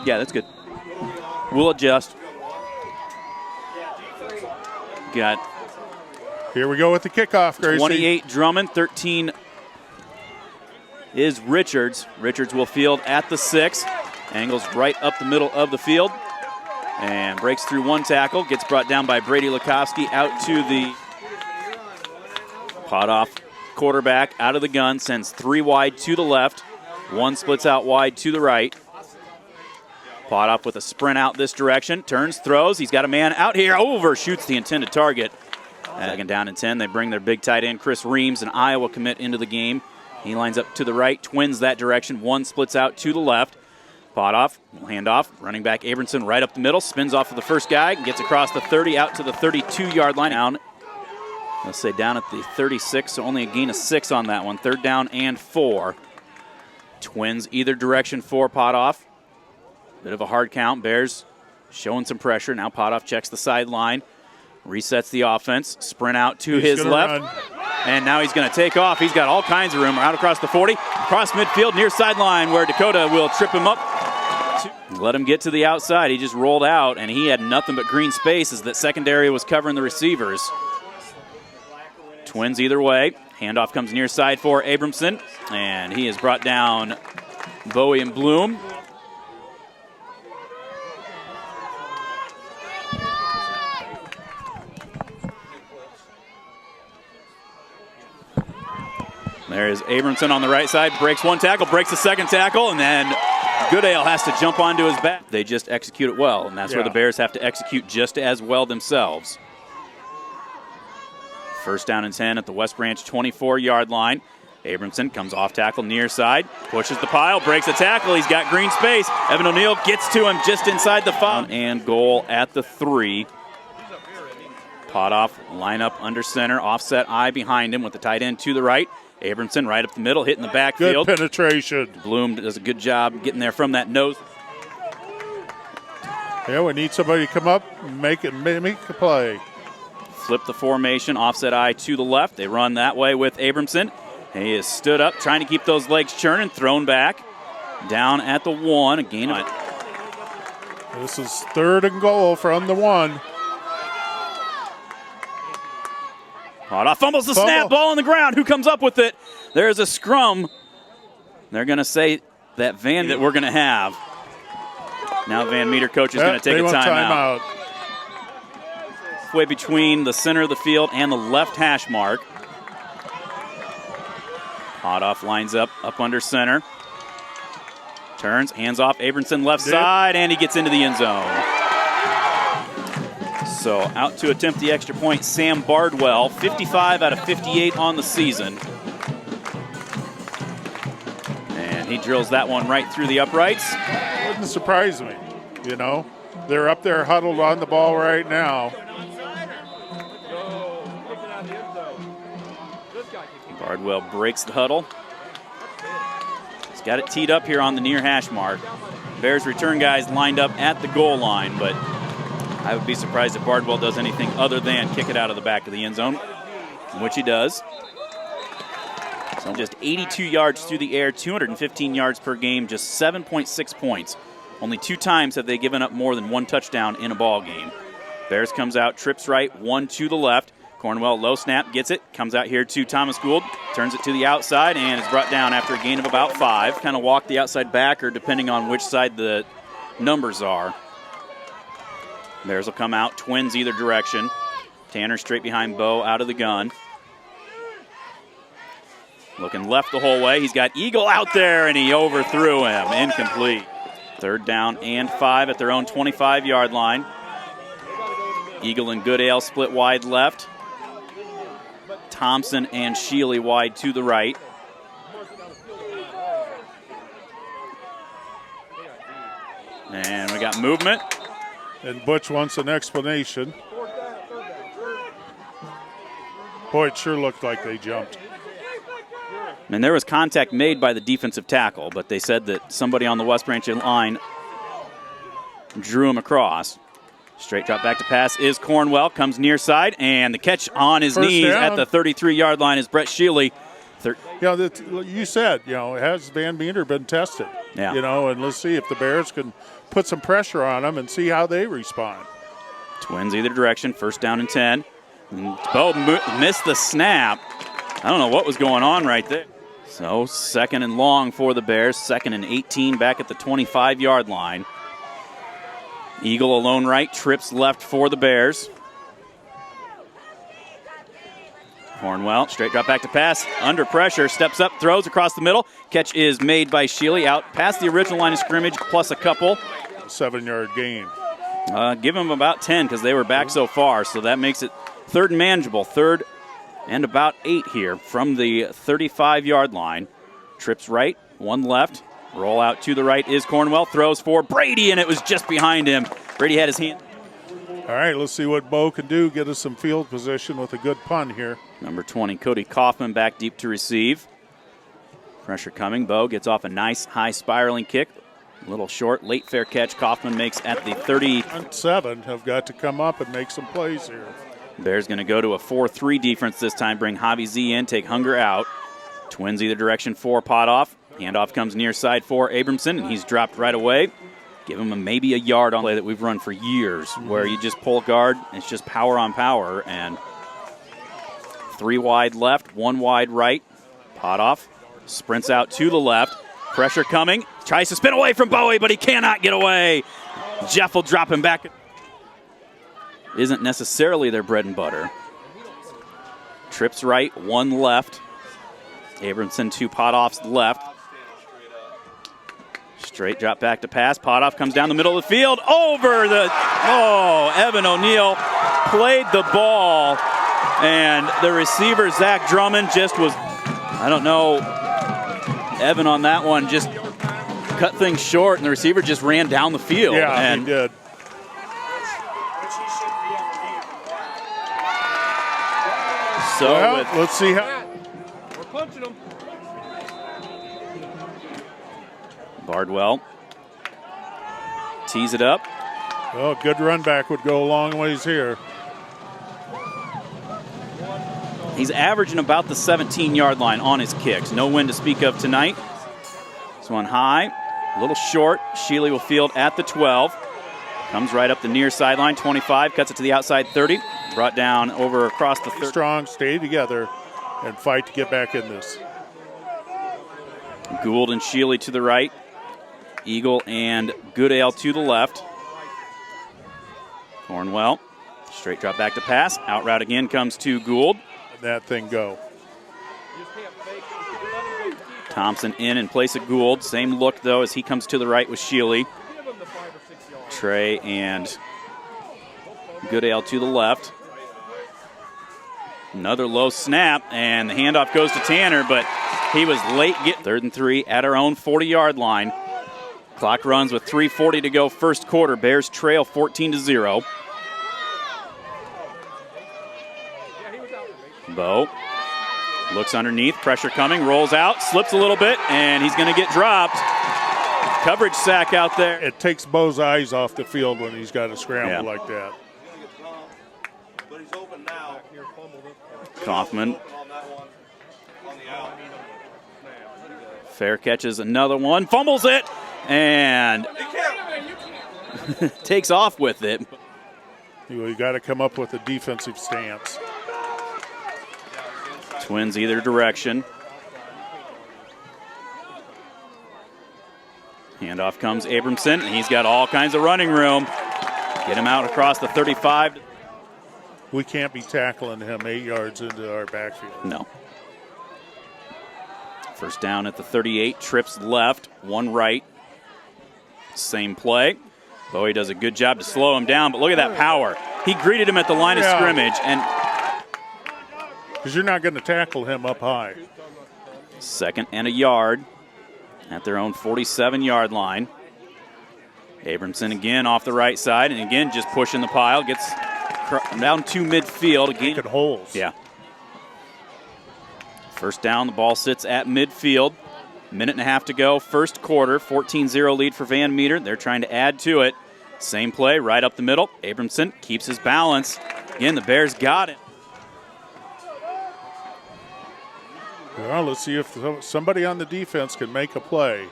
Yeah, that's good. We'll adjust. Got Here we go with the kickoff, Gracie. 28 Drummond, 13 is Richards. Richards will field at the 6. Angles right up the middle of the field. And breaks through one tackle. Gets brought down by Brady Lukowski out to the pot off quarterback out of the gun. Sends 3 wide to the left. 1 splits out wide to the right. Pot off with a sprint out this direction. Turns, throws. He's got a man out here. Overshoots the intended target. Second down and 10. They bring their big tight end, Chris Reams, an Iowa commit, into the game. He lines up to the right, twins that direction. 1 splits out to the left. Pot off, hand off. Running back Abramson right up the middle. Spins off of the first guy. Gets across the 30 out to the 32-yard line. Down, let's say down at the 36, so only a gain of 6 on that one. 3rd down and 4. Twins either direction for Pot off. Bit of a hard count. Bears showing some pressure. Now Potoff checks the sideline. Resets the offense. Sprint out to his left. And now he's going to take off. He's got all kinds of room. Out across the 40. Across midfield near sideline where Dakota will trip him up. Let him get to the outside. He just rolled out, and he had nothing but green space as that secondary was covering the receivers. Twins either way. Handoff comes near side for Abramson. And he has brought down Bowie and Bloom. There is Abramson on the right side, breaks one tackle, breaks the second tackle, and then Goodale has to jump onto his back. They just execute it well, and that's where the Bears have to execute just as well themselves. 1st down and 10 at the West Branch 24-yard line. Abramson comes off tackle near side, pushes the pile, breaks the tackle. He's got green space. Evan O'Neill gets to him just inside the 5. And goal at the 3. Potoff line up under center, offset eye behind him with the tight end to the right. Abramson right up the middle, hitting the backfield. Good penetration. Bloom does a good job getting there from that nose. Yeah, we need somebody to come up and make a play. Flip the formation, offset eye to the left. They run that way with Abramson. He is stood up, trying to keep those legs churning, thrown back. Down at the 1, a gain of it. This is 3rd and goal from the 1. Potoff fumbles the snap, ball on the ground. Who comes up with it? There's a scrum. They're going to say that we're going to have. Now Van Meter coach is going to take a timeout. Halfway between the center of the field and the left hash mark. Potoff lines up under center. Turns, hands off, Abramson left side, and he gets into the end zone. So out to attempt the extra point, Sam Bardwell, 55 out of 58 on the season. And he drills that one right through the uprights. Wouldn't surprise me, you know. They're up there huddled on the ball right now. Bardwell breaks the huddle. He's got it teed up here on the near hash mark. Bears return guys lined up at the goal line, but I would be surprised if Bardwell does anything other than kick it out of the back of the end zone, which he does. So just 82 yards through the air, 215 yards per game, just 7.6 points. Only 2 times have they given up more than 1 touchdown in a ball game. Bears comes out, trips right, 1 to the left. Cornwell low snap, gets it, comes out here to Thomas Gould, turns it to the outside, and is brought down after a gain of about 5. Kind of walk the outside backer depending on which side the numbers are. Bears will come out, twins either direction. Tanner straight behind Bo out of the gun. Looking left the whole way. He's got Eagle out there, and he overthrew him. Incomplete. 3rd down and 5 at their own 25-yard line. Eagle and Goodale split wide left. Thompson and Shealy wide to the right. And we got movement. And Butch wants an explanation. Boy, it sure looked like they jumped. And there was contact made by the defensive tackle, but they said that somebody on the West Branch line drew him across. Straight drop back to pass is Cornwell, comes near side, and the catch on his knees at the 33-yard line is Brett Shealy. You said, has Van Meter been tested? Yeah. And let's see if the Bears can put some pressure on them and see how they respond. Twins either direction, first down and 10. And Bo missed the snap. I don't know what was going on right there. So second and long for the Bears, second and 18 back at the 25-yard line. Eagle alone right, trips left for the Bears. Cornwell, straight drop back to pass, under pressure, steps up, throws across the middle. Catch is made by Sheely out past the original line of scrimmage, plus a couple. 7-yard gain. Give them about 10 because they were back so far, so that makes it third and manageable. Third and about 8 here from the 35-yard line. Trips right, one left. Roll out to the right is Cornwell. Throws for Brady, and it was just behind him. Brady had his hand. All right, let's see what Bo can do. Get us some field position with a good punt here. Number 20, Cody Kaufman back deep to receive. Pressure coming. Bo gets off a nice high spiraling kick. A little short, late fair catch. Kaufman makes at the 30. 7 have got to come up and make some plays here. Bears going to go to a 4-3 defense this time. Bring Javi Z in, take Hunger out. Twins either direction for Potoff. Handoff comes near side for Abramson, and he's dropped right away. Give him maybe a yard on play that we've run for years, where you just pull guard, and it's just power on power. And 3 wide left, 1 wide right. Potoff sprints out to the left. Pressure coming. Tries to spin away from Bowie, but he cannot get away. Jeff will drop him back. Isn't necessarily their bread and butter. Trips right, 1 left. Abramson to Potoff's left. Straight drop back to pass. Potoff comes down the middle of the field. Over the... Evan O'Neill played the ball. And the receiver, Zach Drummond, just was... I don't know. Evan on that one just cut things short, and the receiver just ran down the field. Yeah, he did. So let's see how... We're punching them. Bardwell tees it up. Well, a good run back would go a long ways here. He's averaging about the 17-yard line on his kicks. No wind to speak of tonight. This one high, a little short. Sheely will field at the 12. Comes right up the near sideline, 25, cuts it to the outside 30. Brought down over across the 30. Strong, stay together, and fight to get back in this. Gould and Sheely to the right. Eagle and Goodale to the left. Cornwell, straight drop back to pass. Out route again comes to Gould. That thing go. Thompson in place of Gould. Same look, though, as he comes to the right with Sheely. Trey and Goodale to the left. Another low snap, and the handoff goes to Tanner, but he was late. 3rd and 3 at our own 40-yard line. Clock runs with 3:40 to go first quarter. Bears trail 14-0. Bo looks underneath, pressure coming, rolls out, slips a little bit, and he's going to get dropped. Coverage sack out there. It takes Bo's eyes off the field when he's got to scramble like that. Kaufman. Fair catches another one, fumbles it, and takes off with it. You got to come up with a defensive stance. Twins either direction. Handoff comes Abramson, and he's got all kinds of running room. Get him out across the 35. We can't be tackling him 8 yards into our backfield. No. First down at the 38, trips left, 1 right. Same play. Bowie does a good job to slow him down, but look at that power. He greeted him at the line of scrimmage, and because you're not going to tackle him up high. 2nd and a yard at their own 47-yard line. Abramson again off the right side, and again just pushing the pile. Gets down to midfield. Again. Making holes. Yeah. First down, the ball sits at midfield. Minute and a half to go, first quarter. 14-0 lead for Van Meter. They're trying to add to it. Same play, right up the middle. Abramson keeps his balance. Again, the Bears got it. Well, let's see if somebody on the defense can make a play.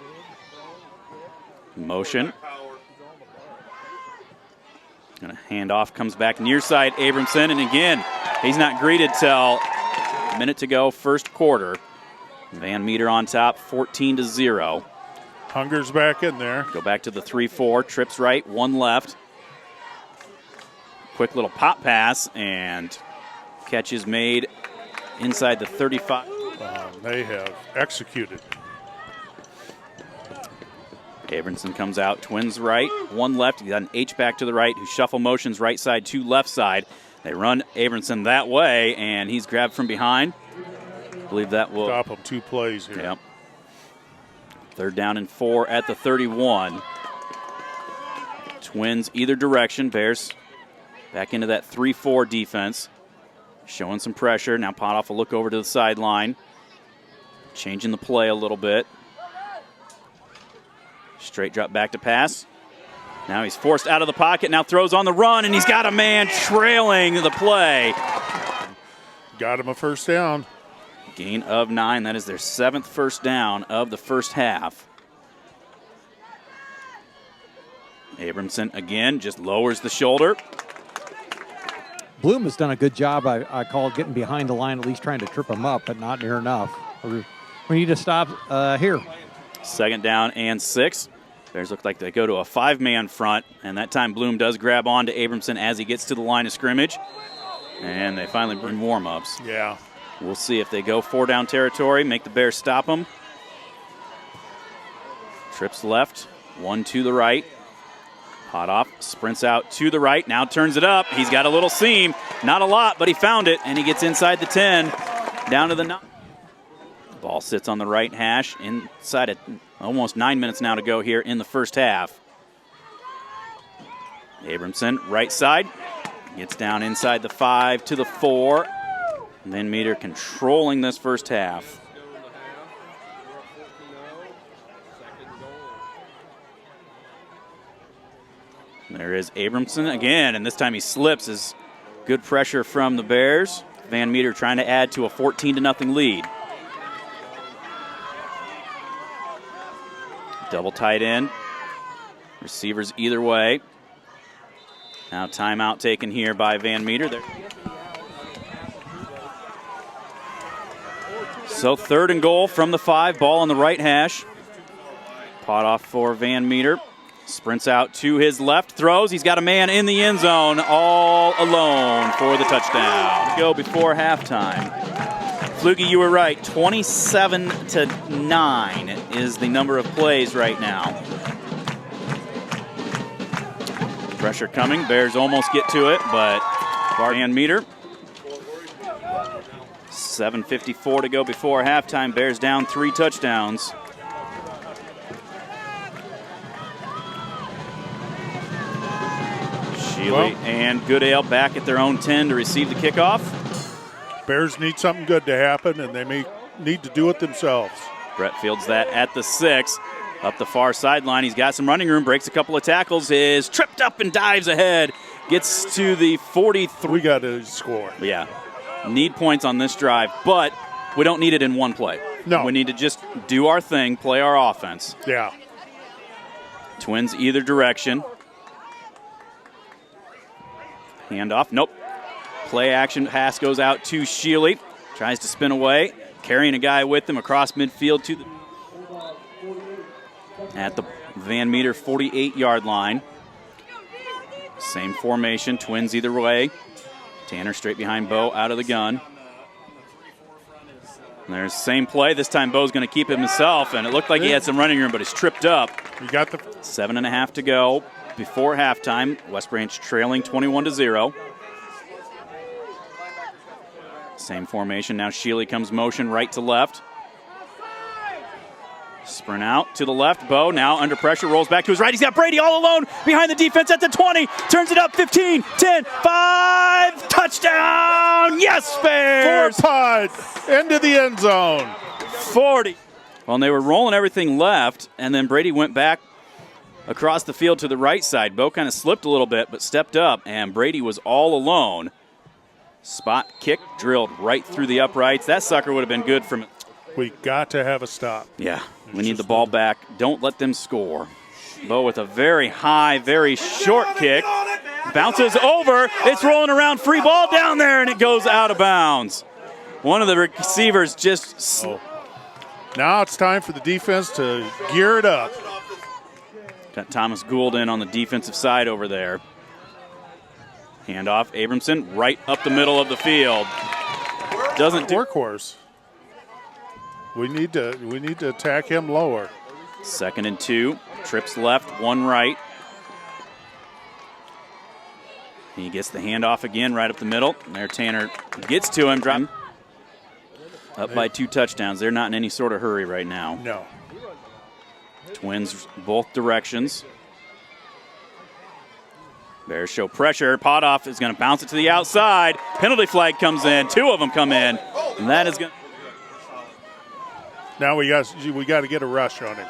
Motion. Gonna hand off, comes back near side, Abramson, and again, he's not greeted till a minute to go, first quarter. Van Meter on top, 14-0. Hunger's back in there. Go back to the 3-4, trips right, one left. Quick little pop pass, and catch is made inside the 35. They have executed. Abramson comes out, twins right, one left. You got an H-back to the right who shuffle motions right side to left side. They run Abramson that way, and he's grabbed from behind. I believe that will stop him 2 plays here. Yep. 3rd down and 4 at the 31. Twins either direction. Bears back into that 3-4 defense. Showing some pressure. Now Potoff will look over to the sideline. Changing the play a little bit. Straight drop back to pass. Now he's forced out of the pocket. Now throws on the run, and he's got a man trailing the play. Got him a first down. Gain of 9. That is their 7th first down of the first half. Abramson again just lowers the shoulder. Bloom has done a good job, I called, getting behind the line, at least trying to trip him up, but not near enough. We need to stop here. 2nd down and 6. Bears look like they go to a 5-man front, and that time Bloom does grab on to Abramson as he gets to the line of scrimmage. And they finally bring warm-ups. Yeah. We'll see if they go 4-down territory, make the Bears stop them. Trips left, 1 to the right. Potoff sprints out to the right, now turns it up. He's got a little seam, not a lot, but he found it, and he gets inside the 10, down to the 9. Ball sits on the right hash, inside of almost 9 minutes now to go here in the first half. Abramson, right side, gets down inside the 5 to the 4. Van Meter controlling this first half. There is Abramson again, and this time he slips as good pressure from the Bears. Van Meter trying to add to a 14-0 lead. Double tight end. Receivers either way. Now timeout taken here by Van Meter. So 3rd and goal from the 5, ball on the right hash. Potoff for Van Meter. Sprints out to his left, throws. He's got a man in the end zone all alone for the touchdown. Go before halftime. Flugie, you were right. 27-9 is the number of plays right now. Pressure coming. Bears almost get to it, but Van Meter. 7:54 to go before halftime. Bears down 3 touchdowns. Sheely and Goodale back at their own 10 to receive the kickoff. Bears need something good to happen, and they may need to do it themselves. Brett fields that at the 6. Up the far sideline, he's got some running room, breaks a couple of tackles, is tripped up and dives ahead. Gets to the 43. We got to score. Yeah. Need points on this drive, but we don't need it in one play. No. We need to just do our thing, play our offense. Yeah. Twins either direction. Handoff. Nope. Play action. Pass goes out to Sheely. Tries to spin away. Carrying a guy with him across midfield to the at the Van Meter 48-yard line. Same formation. Twins either way. Tanner straight behind Bo out of the gun. And there's the same play. This time Bo's going to keep it himself, and it looked like he had some running room, but he's tripped up. You got the 7.5 to go before halftime. West Branch trailing 21-0. Same formation. Now Sheely comes motion right to left. Sprint out to the left. Bo now under pressure, rolls back to his right. He's got Brady all alone behind the defense at the 20. Turns it up 15, 10, 5. Touchdown! Yes, Bears! 4 punt into the end zone. 40. Well, and they were rolling everything left, and then Brady went back across the field to the right side. Bo kind of slipped a little bit, but stepped up, and Brady was all alone. Spot kick drilled right through the uprights. That sucker would have been good from We got to have a stop. Yeah, we need the ball back. Don't let them score. Bo with a very high, very short kick. Bounces over. It's rolling around. Free ball down there, and it goes out of bounds. One of the receivers just... Now it's time for the defense to gear it up. Got Thomas Gould in on the defensive side over there. Handoff, Abramson, right up the middle of the field. Doesn't do... Workhorse. We need to attack him lower. 2nd and 2. Trips left, 1 right. He gets the handoff again right up the middle. And there Tanner gets to him. Drop. Up by 2 touchdowns. They're not in any sort of hurry right now. No. Twins both directions. Bears show pressure. Potoff is going to bounce it to the outside. Penalty flag comes in. 2 of them come in. And that is going. Now we got to get a rush on him.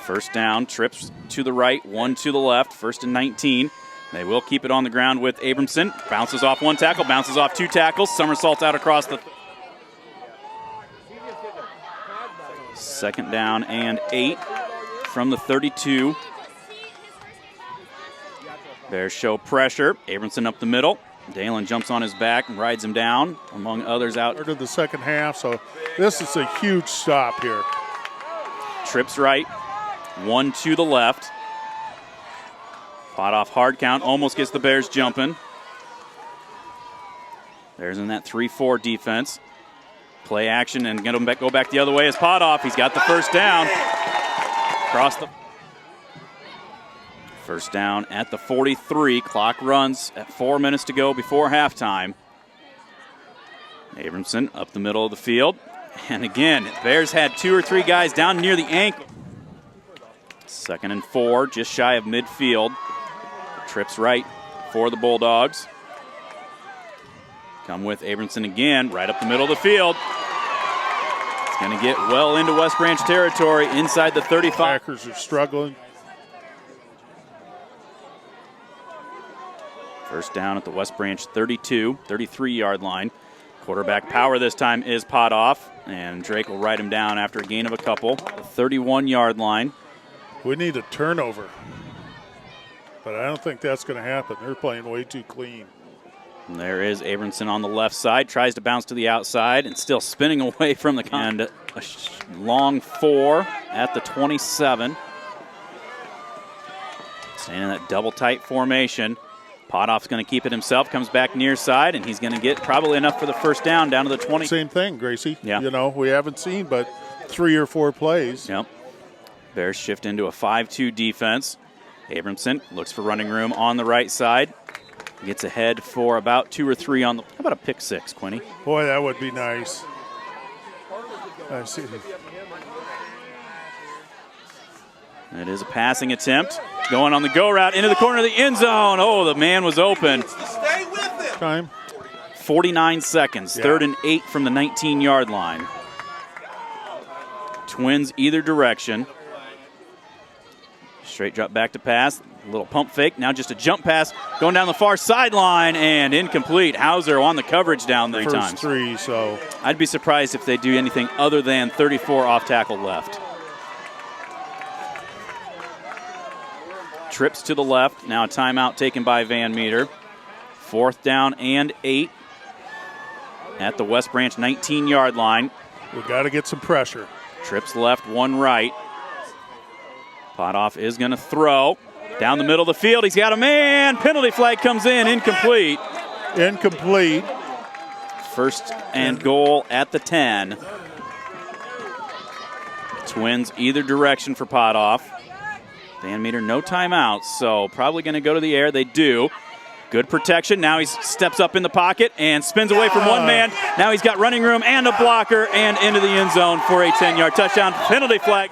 1st down. Trips to the right, 1 to the left. 1st and 19. They will keep it on the ground with Abramson. Bounces off 1 tackle. Bounces off 2 tackles. Somersaults out across the. 2nd down and 8 from the 32. Bears show pressure. Abramson up the middle. Dalen jumps on his back and rides him down, among others out. Of the second half, so this is a huge stop here. Trips right, 1 to the left. Potoff hard count, almost gets the Bears jumping. Bears in that 3-4 defense. Play action and get him back, go back the other way as Potoff. He's got the 1st down. Across the 1st down at the 43. Clock runs at 4 minutes to go before halftime. Abramson up the middle of the field. And again, Bears had 2 or 3 guys down near the ankle. 2nd and 4, just shy of midfield. Trips right for the Bulldogs. Come with Abramson again, right up the middle of the field. It's going to get well into West Branch territory inside the 35. Packers are struggling. 1st down at the West Branch 32, 33-yard line. Quarterback power this time is Potoff, and Drake will ride him down after a gain of a couple. The 31-yard line. We need a turnover, but I don't think that's going to happen. They're playing way too clean. And there is Abramson on the left side, tries to bounce to the outside and still spinning away from the and a long 4 at the 27. Staying in that double tight formation. Potoff's going to keep it himself, comes back near side, and he's going to get probably enough for the 1st down to the 20. Same thing, Gracie. Yeah. You know, we haven't seen but 3 or 4 plays. Yep. Bears shift into a 5-2 defense. Abramson looks for running room on the right side. Gets ahead for about 2 or 3 on the. How about a pick 6, Quinny? Boy, that would be nice. I see. It is a passing attempt. Going on the go route into the corner of the end zone. Oh, the man was open. Stay with it. Time. 49 seconds. Yeah. 3rd and 8 from the 19-yard line. Twins either direction. Straight drop back to pass. A little pump fake. Now just a jump pass going down the far sideline and incomplete. Hauser on the coverage down 3 First times. 3, so. I'd be surprised if they do anything other than 34 off tackle left. Trips to the left. Now a timeout taken by Van Meter. 4th down and 8 at the West Branch 19-yard line. We got to get some pressure. Trips left, 1 right. Potoff is going to throw. Down the middle of the field, he's got a man. Penalty flag comes in, incomplete. Incomplete. 1st and goal at the 10. Twins either direction for Potoff. Van Meter, no timeouts, so probably going to go to the air. They do. Good protection. Now he steps up in the pocket and spins away from one man. Now he's got running room and a blocker and into the end zone for a 10-yard touchdown. Penalty flag.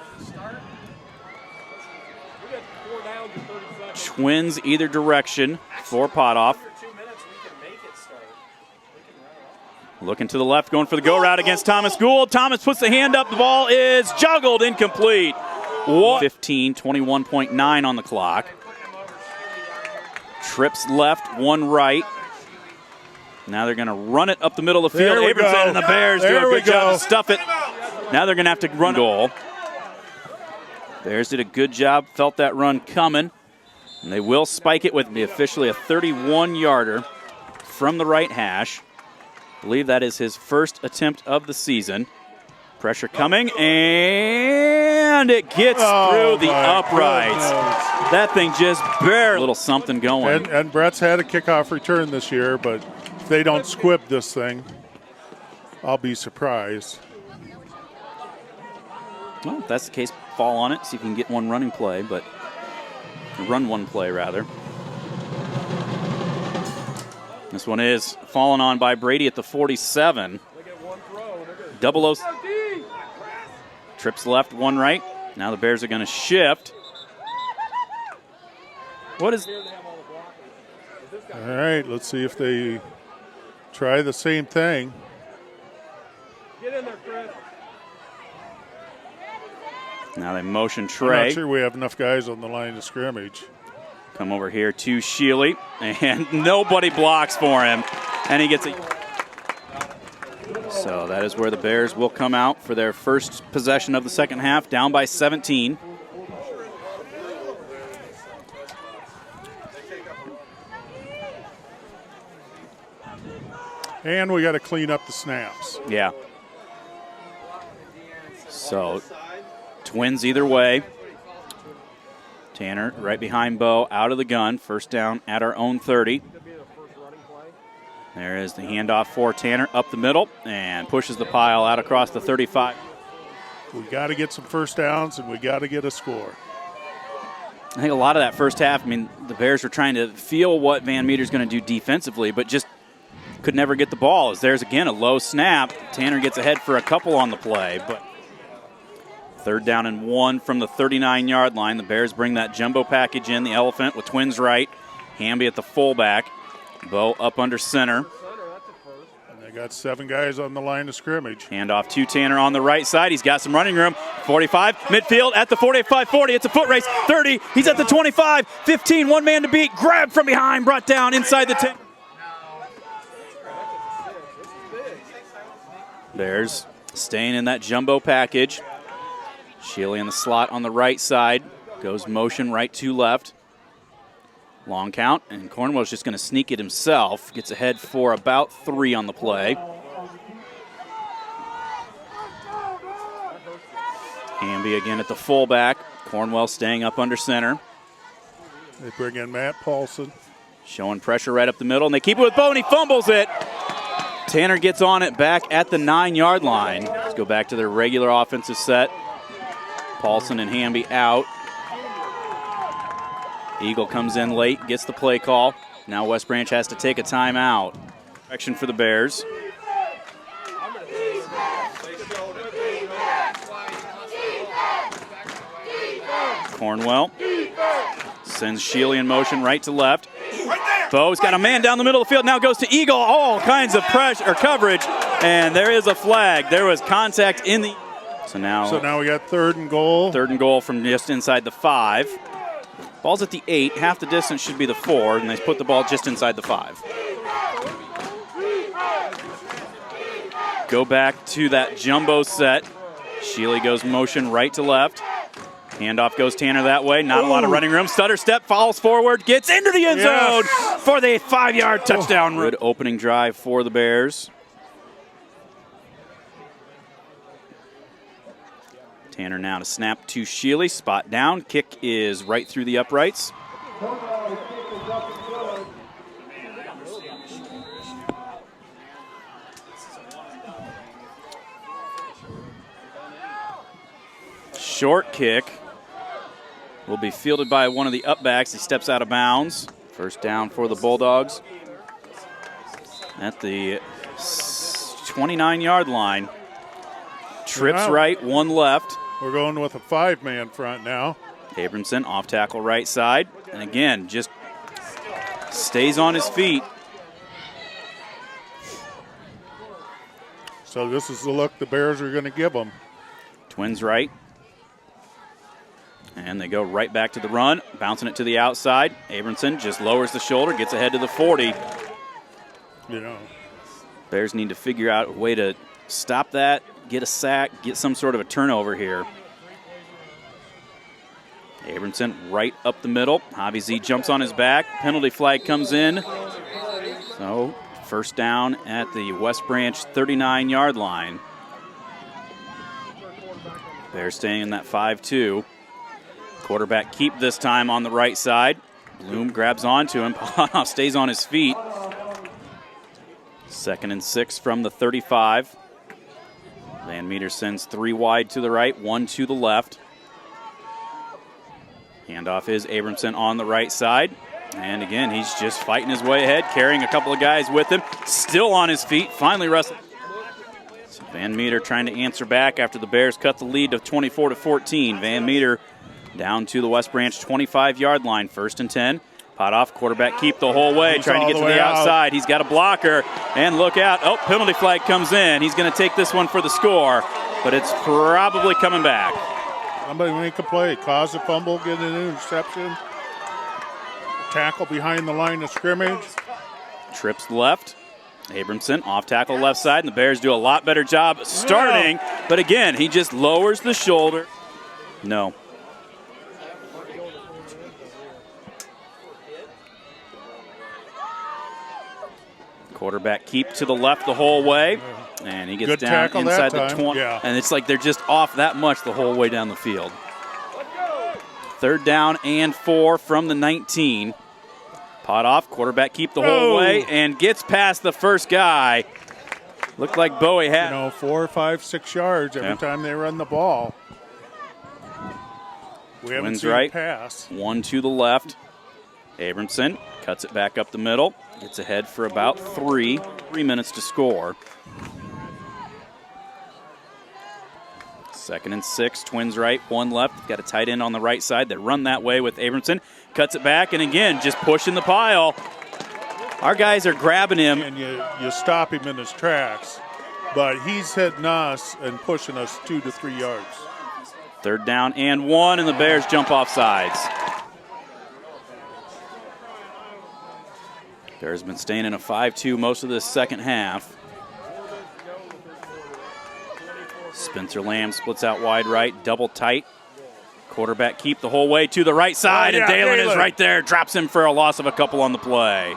Twins either direction for Potoff. Looking to the left, going for the go route against Thomas Gould. Thomas puts the hand up. The ball is juggled, incomplete. 15, 21.9 on the clock. Trips left, 1 right. Now they're going to run it up the middle of the field. There we Abramson go. and the Bears There do a we good job go. to stuff it Now they're going to have to run goal. Bears did a good job, felt that run coming, and they will spike it with officially a 31-yarder from the right hash. I believe that is his first attempt of the season. Pressure coming, and it gets through the uprights. Goodness. That thing just barely a little something going. And Brett's had a kickoff return this year, but if they don't squib this thing, I'll be surprised. Well, if that's the case, fall on it, see if you can get one running play, but run one play rather. This one is fallen on by Brady at the 47. Double O. Trips left, one right. Now the Bears are going to shift. What is... All right, let's see if they try the same thing. Get in there, Chris. Now they motion I'm Trey. not sure we have enough guys on the line of scrimmage. Come over here to Shealy, and nobody blocks for him. And he gets a... So that is where the Bears will come out for their first possession of the second half, down by 17. And we got to clean up the snaps. Yeah. So, Twins either way. Tanner right behind Bo, out of the gun. First down at our own 30. There is the handoff for Tanner up the middle and pushes the pile out across the 35. We got to get some first downs, and we got to get a score. I think a lot of that first half, I mean, the Bears were trying to feel what Van Meter's going to do defensively, but just could never get the ball. As there's, again, a low snap. Tanner gets ahead for a couple on the play, but third down and 1 from the 39-yard line. The Bears bring that jumbo package in, the elephant with Twins right. Hamby at the fullback. Bo up under center. And they got 7 guys on the line of scrimmage. Handoff to Tanner on the right side. He's got some running room. 45, midfield at the 45-40. It's a foot race. 30, he's at the 25. 15, one man to beat. Grabbed from behind, brought down inside the 10. Bears staying in that jumbo package. Shealy in the slot on the right side. Goes motion right to left. Long count, and Cornwell's just going to sneak it himself. Gets ahead for about 3 on the play. Hamby again at the fullback. Cornwell staying up under center. They bring in Matt Paulson. Showing pressure right up the middle, and they keep it with Bo, and he fumbles it. Tanner gets on it back at the 9-yard line. Let's go back to their regular offensive set. Paulson and Hamby out. Eagle comes in late, gets the play call. Now West Branch has to take a timeout. Action for the Bears. Cornwell sends Shealy in motion right to left. Bo's got a man down the middle of the field, now goes to Eagle. All kinds of pressure or coverage, and there is a flag. There was contact in the... So now we got 3rd and goal. 3rd and goal from just inside the 5. Ball's at the 8. Half the distance should be the 4, and they put the ball just inside the 5. Go back to that jumbo set. Shealy goes motion right to left. Handoff goes Tanner that way. Not a lot of running room. Stutter step, falls forward, gets into the end zone for the 5-yard touchdown. Good opening drive for the Bears. Tanner now to snap to Shealy. Spot down. Kick is right through the uprights. Short kick will be fielded by one of the upbacks. He steps out of bounds. First down for the Bulldogs at the 29-yard line. Trips right, one left. We're going with a 5-man front now. Abramson off tackle right side. And again, just stays on his feet. So this is the look the Bears are going to give them. Twins right. And they go right back to the run, bouncing it to the outside. Abramson just lowers the shoulder, gets ahead to the 40. You know, Bears need to figure out a way to stop that get a sack, get some sort of a turnover here. Abramson right up the middle. Javi Z jumps on his back. Penalty flag comes in. So first down at the West Branch 39-yard line. Bears staying in that 5-2. Quarterback keep this time on the right side. Bloom grabs onto him. Potoff stays on his feet. 2nd and 6 from the 35. Van Meter sends 3 wide to the right, 1 to the left. Handoff is Abramson on the right side. And again, he's just fighting his way ahead, carrying a couple of guys with him. Still on his feet, finally wrestling. So Van Meter trying to answer back after the Bears cut the lead to 24-14. Van Meter down to the West Branch 25-yard line, 1st and 10. Potoff, quarterback keep the whole way, He's trying to get to the outside. He's got a blocker, and look out. Oh, penalty flag comes in. He's going to take this one for the score, but it's probably coming back. Somebody make a play, cause a fumble, get an interception. Tackle behind the line of scrimmage. Trips left. Abramson off tackle left side, and the Bears do a lot better job starting. But again, he just lowers the shoulder. No. Quarterback keep to the left the whole way, and he gets Good down tackle inside that the time. 20. Yeah. And it's like they're just off that much the whole way down the field. 3rd down and 4 from the 19. Potoff, quarterback keep the whole way, and gets past the first guy. Looked like Bowie had. 4, 5, 6 yards every time they run the ball. We haven't Twins seen right. a pass. 1 to the left. Abramson cuts it back up the middle. Gets ahead for about 3 minutes to score. 2nd and 6, Twins right, 1 left. Got a tight end on the right side. They run that way with Abramson. Cuts it back, and again, just pushing the pile. Our guys are grabbing him. And you stop him in his tracks. But he's hitting us and pushing us 2 to 3 yards. 3rd down and 1, and the Bears jump off sides. Bears been staying in a 5-2 most of this second half. Spencer Lamb splits out wide right, double tight. Quarterback keep the whole way to the right side, and Dalen is right there. Drops him for a loss of a couple on the play.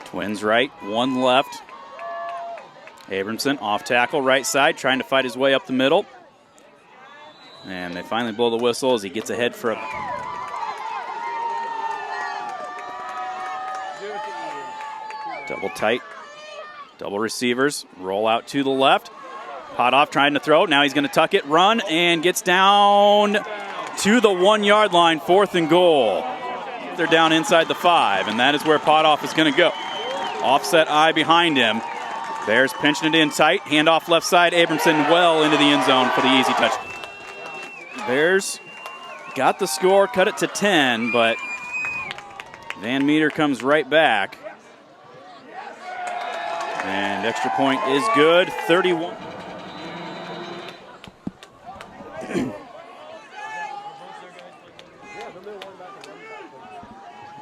Twins right, 1 left. Abramson off tackle, right side, trying to fight his way up the middle. And they finally blow the whistle as he gets ahead for a... Double tight, double receivers, roll out to the left. Potoff trying to throw, now he's going to tuck it, run, and gets down to the 1-yard line, 4th and goal. They're down inside the 5, and that is where Potoff is going to go. Offset eye behind him. Bears pinching it in tight, handoff left side, Abramson well into the end zone for the easy touch. Bears got the score, cut it to 10, but Van Meter comes right back. And extra point is good, 31.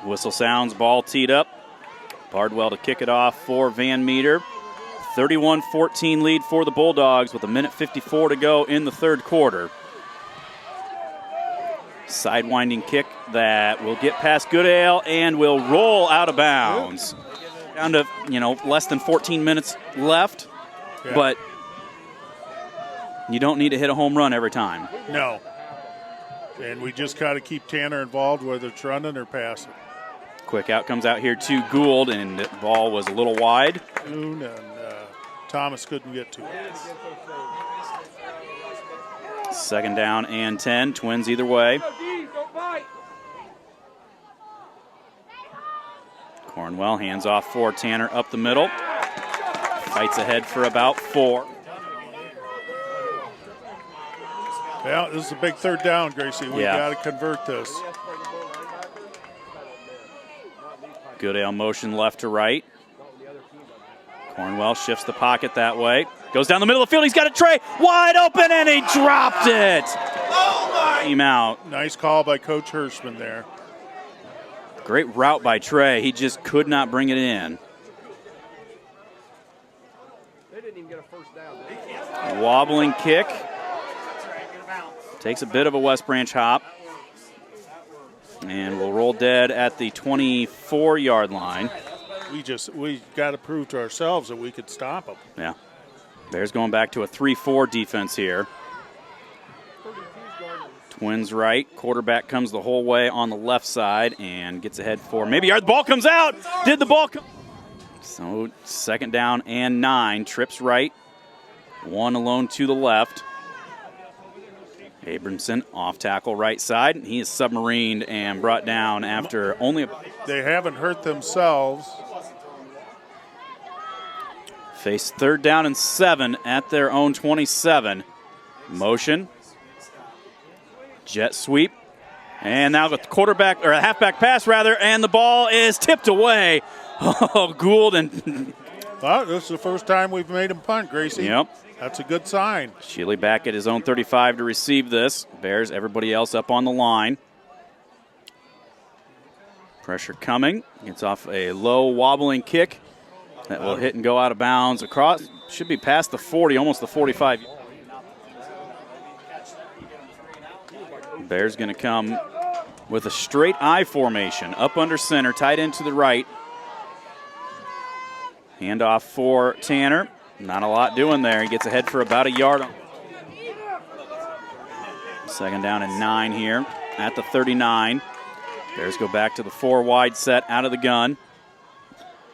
Whistle sounds, ball teed up. Bardwell to kick it off for Van Meter. 31-14 lead for the Bulldogs with 1:54 to go in the 3rd quarter. Sidewinding kick that will get past Goodale and will roll out of bounds. Down to, less than 14 minutes left, but you don't need to hit a home run every time. No. And we just got to keep Tanner involved, whether it's running or passing. Quick out comes out here to Gould, and the ball was a little wide. And Thomas couldn't get to it. 2nd down and 10, Twins either way. Cornwell hands off for Tanner up the middle. Fights ahead for about 4. Yeah, this is a big 3rd down, Gracie. We got to convert this. Goodale motion left to right. Cornwell shifts the pocket that way. Goes down the middle of the field. He's got a Trey wide open, and he dropped it. Team out. Nice call by Coach Hirschman there. Great route by Trey. He just could not bring it in. wobbling kick. Takes a bit of a West Branch hop. And will roll dead at the 24-yard line. We got to prove to ourselves that we could stop them. Yeah. Bears going back to a 3-4 defense here. Twins right. Quarterback comes the whole way on the left side and gets ahead for maybe yard. The ball comes out. Did the ball come? So 2nd down and 9. Trips right. One alone to the left. Abramson off tackle right side. He is submarined and brought down after only a... They haven't hurt themselves. Face 3rd down and 7 at their own 27. Motion. Jet sweep. And now the quarterback, or a halfback pass rather, and the ball is tipped away. Oh, Gould and... Well, this is the first time we've made him punt, Gracie. Yep. That's a good sign. Sheely back at his own 35 to receive this. Bears, everybody else up on the line. Pressure coming. Gets off a low wobbling kick that will hit and go out of bounds across. Should be past the 40, almost the 45. Bears going to come with a straight I formation. Up under center, tight end to the right. Handoff for Tanner. Not a lot doing there. He gets ahead for about a yard. 2nd down and 9 here at the 39. Bears go back to the 4 wide set out of the gun.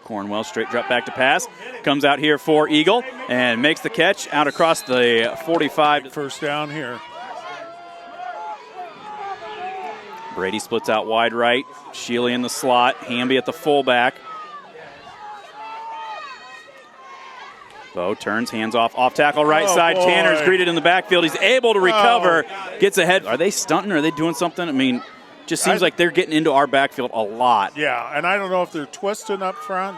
Cornwell straight drop back to pass. Comes out here for Eagle and makes the catch out across the 45. First down here. Brady splits out wide right. Sheely in the slot. Hamby at the fullback. Bo turns, hands off tackle right side. Boy. Tanner's greeted in the backfield. He's able to recover, gets ahead. Are they stunting or are they doing something? I mean, just seems like they're getting into our backfield a lot. Yeah, and I don't know if they're twisting up front.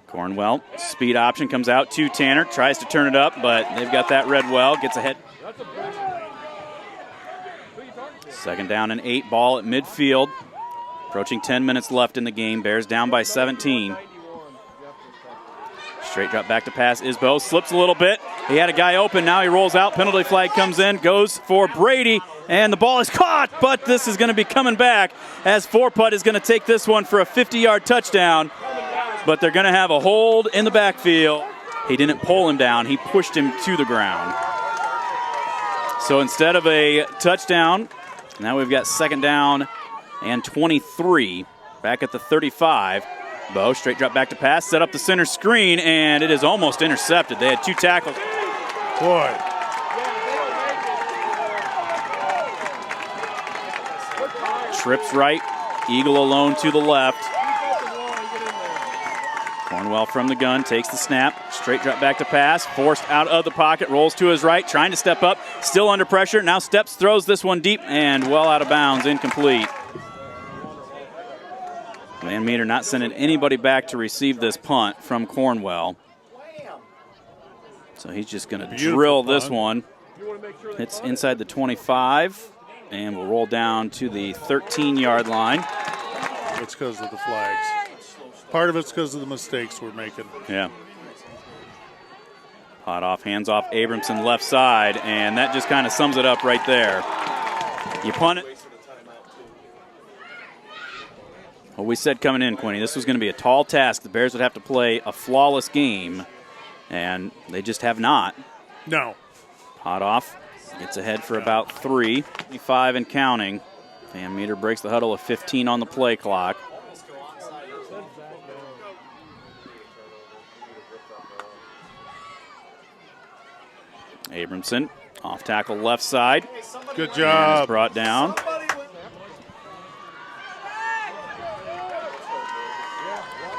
Cornwell, speed option comes out to Tanner, tries to turn it up, but they've got that read well, gets ahead. 2nd down and 8, ball at midfield. Approaching 10 minutes left in the game. Bears down by 17. Straight drop back to pass. Isbo slips a little bit. He had a guy open. Now he rolls out. Penalty flag comes in. Goes for Brady. And the ball is caught. But this is going to be coming back as Foreputt is going to take this one for a 50-yard touchdown. But they're going to have a hold in the backfield. He didn't pull him down. He pushed him to the ground. So instead of a touchdown, now we've got 2nd down and 23. Back at the 35. Bo, straight drop back to pass, set up the center screen, and it is almost intercepted. They had 2 tackles. Boy. Trips right, Eagle alone to the left. Cornwell from the gun, takes the snap, straight drop back to pass, forced out of the pocket, rolls to his right, trying to step up, still under pressure, now steps, throws this one deep, and well out of bounds, incomplete. Van Meter not sending anybody back to receive this punt from Cornwell. So he's just going to drill this one. Hits inside the 25 and will roll down to the 13-yard line. It's because of the flags. Part of it's because of the mistakes we're making. Yeah. Hot off, hands off Abramson left side, and that just kind of sums it up right there. You punt it. Well, we said coming in, Quinny, this was going to be a tall task. The Bears would have to play a flawless game, and they just have not. No. Hot off, gets ahead for about 3, 5 and counting. Van Meter breaks the huddle of 15 on the play clock. Abramson, off tackle left side. Good job. And is brought down.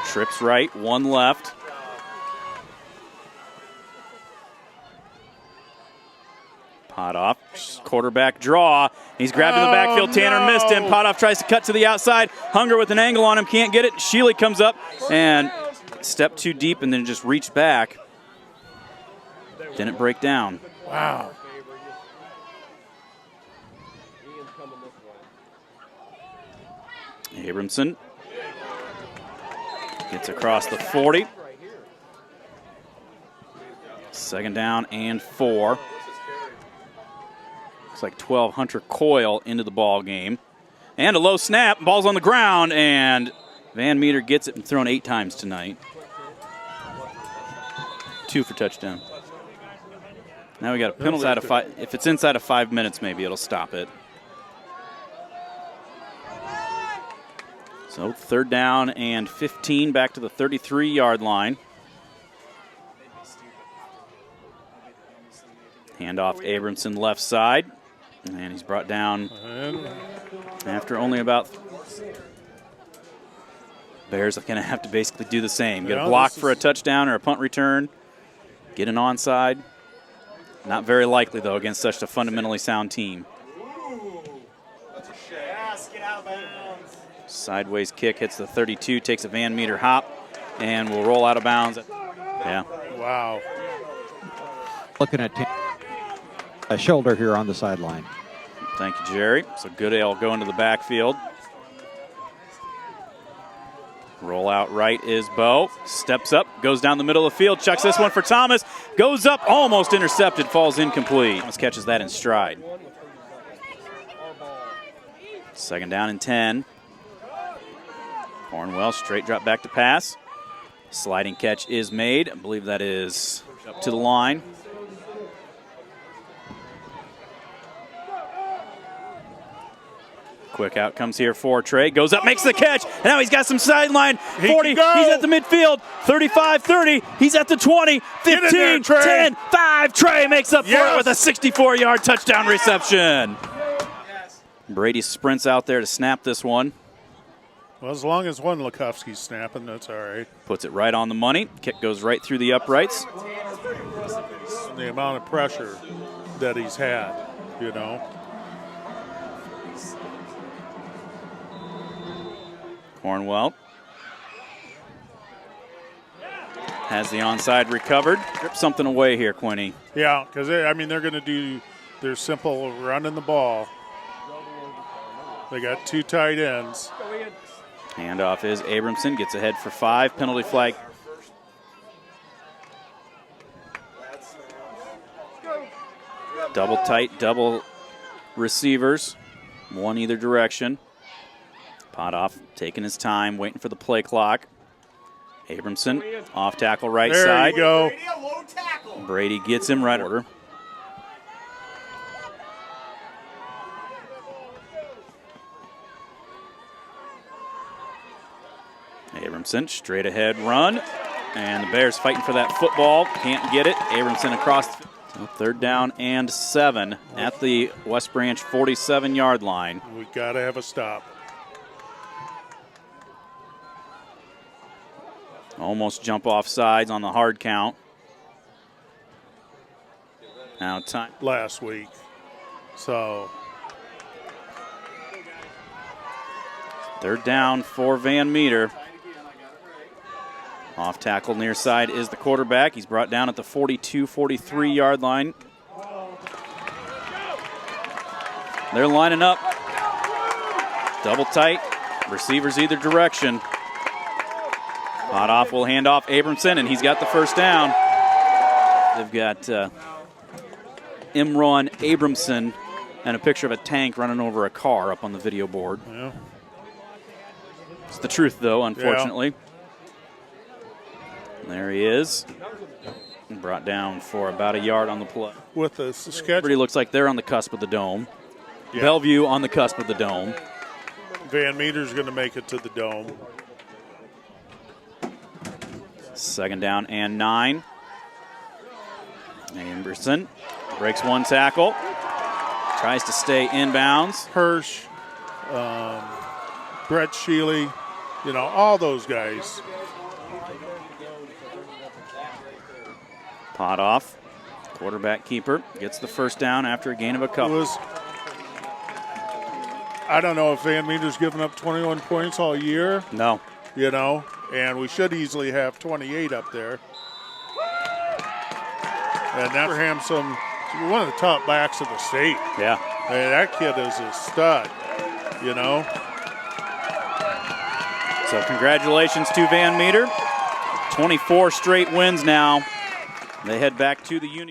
Trips right, 1 left. Potoff, quarterback draw. He's grabbed in the backfield. Tanner missed him. Potoff tries to cut to the outside. Hunger with an angle on him, can't get it. Sheely comes up and stepped too deep and then just reached back. Didn't break down. Wow. Abramson gets across the 40. Second down and 4. Looks like 12 Hunter Coyle into the ball game. And a low snap. Ball's on the ground, and Van Meter gets it and thrown 8 times tonight. 2 for touchdown. Now we got a penalty out of 5. If it's inside of 5 minutes, maybe it'll stop it. So third down and 15, back to the 33-yard line. Handoff Abramson left side. And he's brought down after only about. Bears are going to have to basically do the same. Get a block for a touchdown or a punt return. Get an onside. Not very likely, though, against such a fundamentally sound team. Sideways kick hits the 32, takes a Van Meter hop, and will roll out of bounds. Yeah. Wow. Looking at a shoulder here on the sideline. Thank you, Jerry. So Goodale go into the backfield. Roll out right is Bo. Steps up, goes down the middle of the field, chucks this one for Thomas. Goes up, almost intercepted, falls incomplete. Thomas catches that in stride. Second down and 10. Cornwell straight drop back to pass. Sliding catch is made. I believe that is up to the line. Quick out comes here for Trey. Goes up, makes the catch. And now he's got some sideline. 40. He's at the midfield. 35, 30. He's at the 20, 15, 10, 5. Trey makes up for it with a 64-yard touchdown reception. Brady sprints out there to snap this one. Well, as long as one Lukovsky's snapping, that's all right. Puts it right on the money. Kick goes right through the uprights. The amount of pressure that he's had, you know. Cornwell has the onside recovered. Rip something away here, Quinny. Yeah, because, I mean, they're going to do their simple running the ball. They got 2 tight ends. Handoff is Abramson, gets ahead for 5. Penalty flag. Double tight, double receivers. One either direction. Potoff taking his time, waiting for the play clock. Abramson, off tackle right side. There you go. Brady gets him right order. Abramson, straight ahead run. And the Bears fighting for that football. Can't get it. Abramson across. So third down and 7 at the West Branch 47-yard line. We got to have a stop. Almost jump off sides on the hard count. Now time. Last week. So. Third down for Van Meter. Off tackle near side is the quarterback. He's brought down at the 42-43-yard line. They're lining up. Double tight. Receivers either direction. Potoff will hand off Abramson, and he's got the first down. They've got Imran Abramson and a picture of a tank running over a car up on the video board. Yeah. It's the truth, though, unfortunately. Yeah. There he is. Brought down for about a yard on the play. With the schedule. Everybody looks like they're on the cusp of the dome. Yeah. Bellevue on the cusp of the dome. Van Meter's going to make it to the dome. Second down and 9. Amberson breaks one tackle. Tries to stay inbounds. Hirsch, Brett Sheely, you know, all those guys. Potoff, quarterback keeper, gets the first down after a gain of a couple. I don't know if Van Meter's given up 21 points all year. No. You know, and we should easily have 28 up there. And Abraham's one of the top backs of the state. Yeah. And that kid is a stud, you know. So congratulations to Van Meter. 24 straight wins now They head back to the Uni.